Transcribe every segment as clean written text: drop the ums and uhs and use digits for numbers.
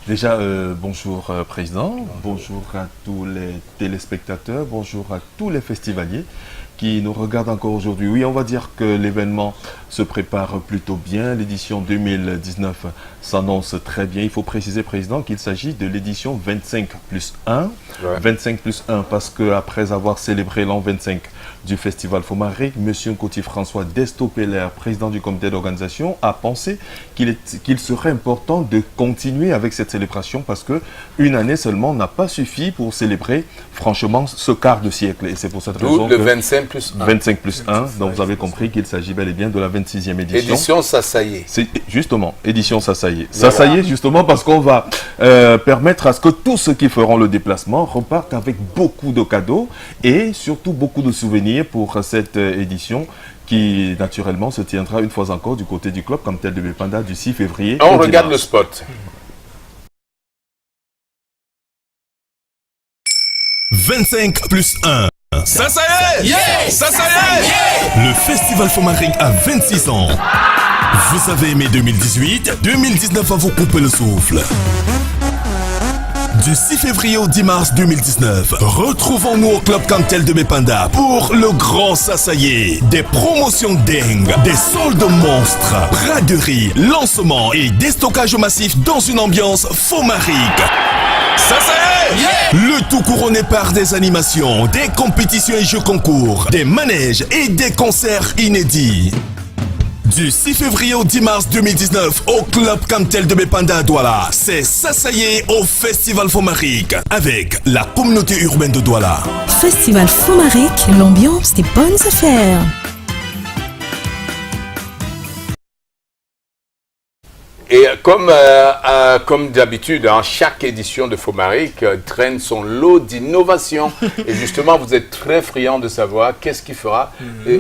Déjà, bonjour Président, bonjour à tous les téléspectateurs, bonjour à tous les festivaliers qui nous regardent encore aujourd'hui. Oui, on va dire que l'événement se prépare plutôt bien. L'édition 2019 s'annonce très bien. Il faut préciser, Président, qu'il s'agit de l'édition 25 plus 1. Ouais. 25 plus 1 parce qu'après avoir célébré l'an 25 du Festival Fomaric, M. Nkoti François Destopeller, président du comité d'organisation, a pensé qu'il serait important de continuer avec cette célébration parce qu'une année seulement n'a pas suffi pour célébrer franchement ce quart de siècle. Et c'est pour cette raison le 25 plus 1. 25 plus 1, donc vous avez compris qu'il s'agit bel et bien de la 26e édition. Édition Sassaye. C'est justement, édition Sassaye. Sassaye justement parce qu'on va permettre à ce que tous ceux qui feront le déplacement repartent avec beaucoup de cadeaux et surtout beaucoup de souvenirs pour cette édition qui naturellement se tiendra une fois encore du côté du club Camtel de Bépanda du 6 février. On regarde le spot. 25 plus 1. Ça y est! Yeah! Ça y est! Yeah! Le Festival Fomaric a 26 ans. Vous avez aimé 2018, 2019 va vous couper le souffle. Du 6 février au 10 mars 2019, retrouvons-nous au Club Camtel de Bépanda pour le grand Sassaye. Des promotions dingues, des soldes monstres, braderies, lancements et déstockage massif dans une ambiance Fomaric. Ça y est! Yeah! Le tout couronné par des animations, des compétitions et jeux concours, des manèges et des concerts inédits. Du 6 février au 10 mars 2019 au Club Camtel de Bépanda à Douala, c'est Sassaye au Festival Fomaric avec la communauté urbaine de Douala. Festival Fomaric, l'ambiance des bonnes affaires. Et comme d'habitude, hein, chaque édition de Fomaric traîne son lot d'innovation. Et justement, vous êtes très friand de savoir qu'est-ce qui fera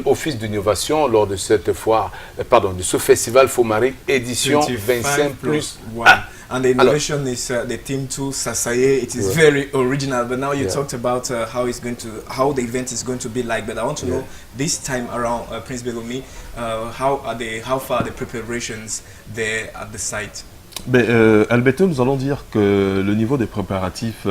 office d'innovation lors de cette foire, de ce festival Fomaric édition 25 plus 1. And the innovation is the theme to Sassaye. It is very original. But now you talked about how the event is going to be like. But I want to know this time around, Prince Begomi, how far the preparations there at the site? Alberto, nous allons dire que le niveau des préparatifs,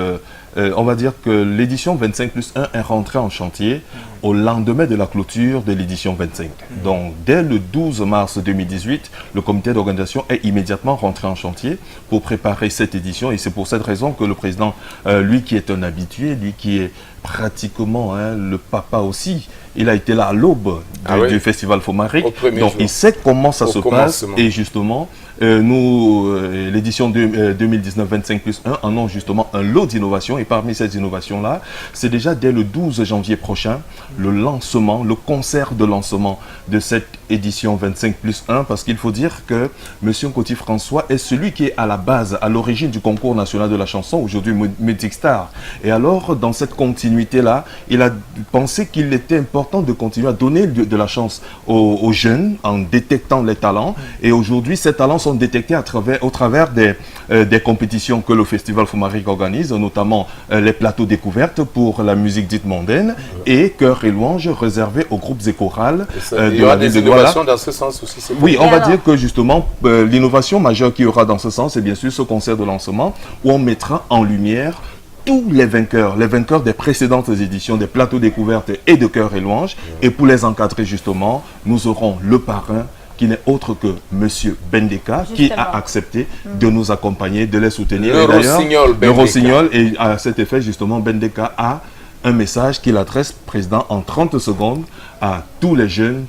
on va dire que l'édition 25 plus 1 est rentrée en chantier au lendemain de la clôture de l'édition 25. Donc, dès le 12 mars 2018, le comité d'organisation est immédiatement rentré en chantier pour préparer cette édition. Et c'est pour cette raison que le président, lui qui est un habitué, lui qui est pratiquement le papa aussi, il a été là à l'aube du Festival Fomaric. Donc, il sait comment ça se passe. Et justement, nous, l'édition 2019 25 plus 1 en ont justement un lot d'innovations. Et parmi ces innovations-là, c'est déjà dès le 12 janvier prochain, le lancement, le concert de lancement de cette édition 25 plus 1. Parce qu'il faut dire que M. Nkoti François est celui qui est à la base, à l'origine du concours national de la chanson, aujourd'hui Music Star. Et alors, dans cette continuité-là, il a pensé qu'il était important de continuer à donner de la chance aux jeunes en détectant les talents. Et aujourd'hui, ces talents sont détectés au travers des compétitions que le Festival Fomaric organise, notamment les plateaux découvertes pour la musique dite mondaine et chœurs et louanges réservés aux groupes et chorales de la ville de Douala. Dans ce sens aussi. Oui, on va dire que justement, l'innovation majeure qu'il y aura dans ce sens, c'est bien sûr ce concert de lancement où on mettra en lumière tous les vainqueurs des précédentes éditions, des plateaux découvertes et de chœurs et louanges. Et pour les encadrer justement, nous aurons le parrain qui n'est autre que M. Bendeka, qui a accepté de nous accompagner, de les soutenir. Le Rossignol, et à cet effet, justement, Bendeka a un message qu'il adresse, Président, en 30 secondes à tous les jeunes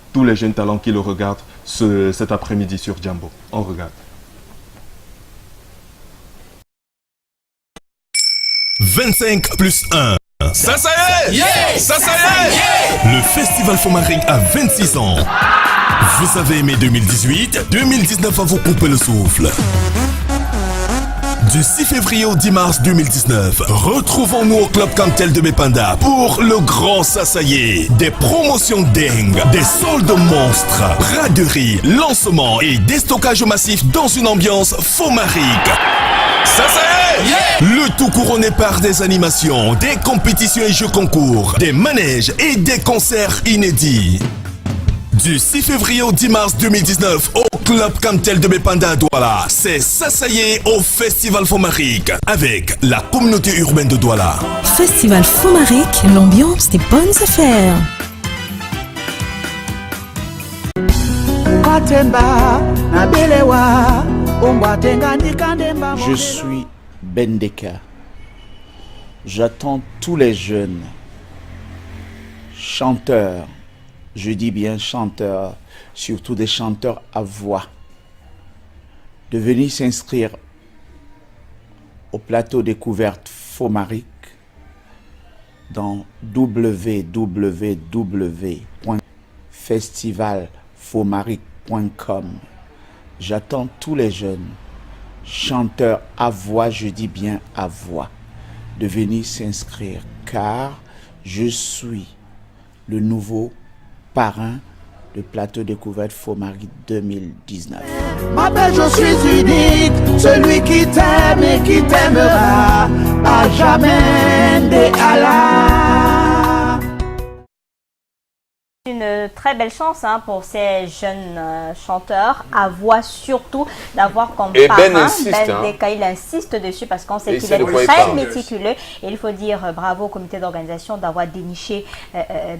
talents qui le regardent cet après-midi sur Jambo. On regarde. 25 plus 1. Ça y est! Yeah! Ça y est! Yeah! Le Festival Fomaric a 26 ans. Vous avez aimé 2018, 2019 va vous couper le souffle. Du 6 février au 10 mars 2019, retrouvons-nous au Club Camtel de Bépanda pour le grand Sassaye. Des promotions dingues, des soldes monstres, braderies, lancements et déstockage massif dans une ambiance Fomaric. Ça y est! Yeah! Le tout couronné par des animations, des compétitions et jeux concours, des manèges et des concerts inédits. Du 6 février au 10 mars 2019 au Club Cantel de Bepanda à Douala, c'est Sasaye au Festival Fomaric avec la communauté urbaine de Douala. Festival Fomaric, l'ambiance des bonnes affaires. Je suis Bendeka. J'attends tous les jeunes chanteurs, je dis bien chanteurs, surtout des chanteurs à voix, de venir s'inscrire au plateau découverte Fomaric dans www.festivalfomaric.com. J'attends tous les jeunes chanteurs à voix, je dis bien à voix, de venir s'inscrire car je suis le nouveau parrain de plateau découverte Fomaric 2019. Ma belle, je suis unique, celui qui t'aime et qui t'aimera à jamais de Allah. Une très belle chance pour ces jeunes chanteurs, à voix surtout, d'avoir comme et parrain Ben insiste, Bendeka. Il insiste dessus parce qu'on sait Et qu'il c'est est de quoi il très parle. méticuleux. Et il faut dire bravo au comité d'organisation d'avoir déniché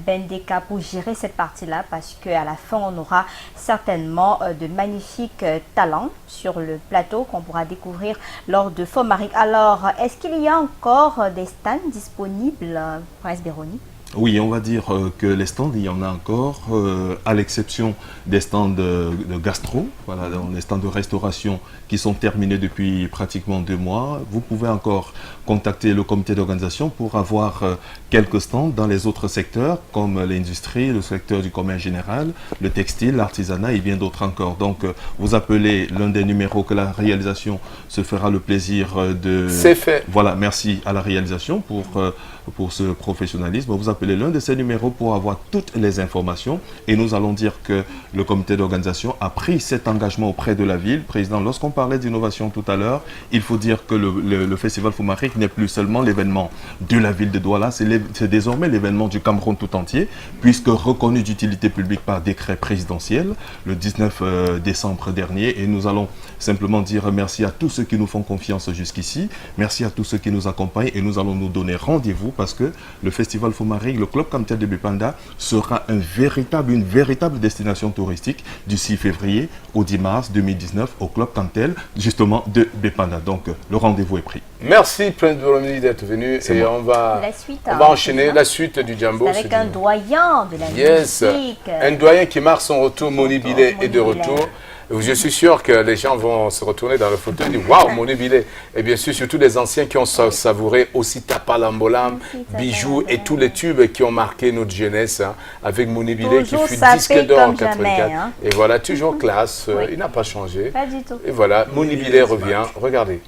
Bendeka pour gérer cette partie-là, parce qu'à la fin, on aura certainement de magnifiques talents sur le plateau qu'on pourra découvrir lors de Fomaric. Alors, est-ce qu'il y a encore des stands disponibles, Prince Béroni? Oui, on va dire que les stands, il y en a encore, à l'exception des stands de gastro, voilà, les stands de restauration qui sont terminés depuis pratiquement 2 mois. Vous pouvez encore contacter le comité d'organisation pour avoir quelques stands dans les autres secteurs, comme l'industrie, le secteur du commerce général, le textile, l'artisanat et bien d'autres encore. Donc, vous appelez l'un des numéros que la réalisation se fera le plaisir de... C'est fait. Voilà, merci à la réalisation pour ce professionnalisme. Vous appelez l'un de ces numéros pour avoir toutes les informations et nous allons dire que le comité d'organisation a pris cet engagement auprès de la ville. Président, lorsqu'on parlait d'innovation tout à l'heure, il faut dire que le Festival Fomaric n'est plus seulement l'événement de la ville de Douala, c'est désormais l'événement du Cameroun tout entier, puisque reconnu d'utilité publique par décret présidentiel le 19 décembre dernier. Et nous allons simplement dire merci à tous ceux qui nous font confiance jusqu'ici, merci à tous ceux qui nous accompagnent et nous allons nous donner rendez-vous parce que le Festival Fomaric, le Club Cantel de Bepanda sera une véritable destination touristique du 6 février au 10 mars 2019 au Club Cantel justement de Bepanda. Donc le rendez-vous est pris. Merci Prince Béroni d'être venu et on va enchaîner la suite du Jambo. C'est avec un doyen de la musique. Un doyen qui marque son retour, Moni Billet est de retour. Je suis sûr que les gens vont se retourner dans le fauteuil et dire waouh, Moni Billet. Et bien sûr, surtout les anciens qui ont savouré aussi Tapalambolam, Bijoux et tous les tubes qui ont marqué notre jeunesse avec Moni Billet qui fut disque d'or en 84. Et voilà, toujours classe, il n'a pas changé. Pas du tout. Et voilà, Moni Billet revient, regardez.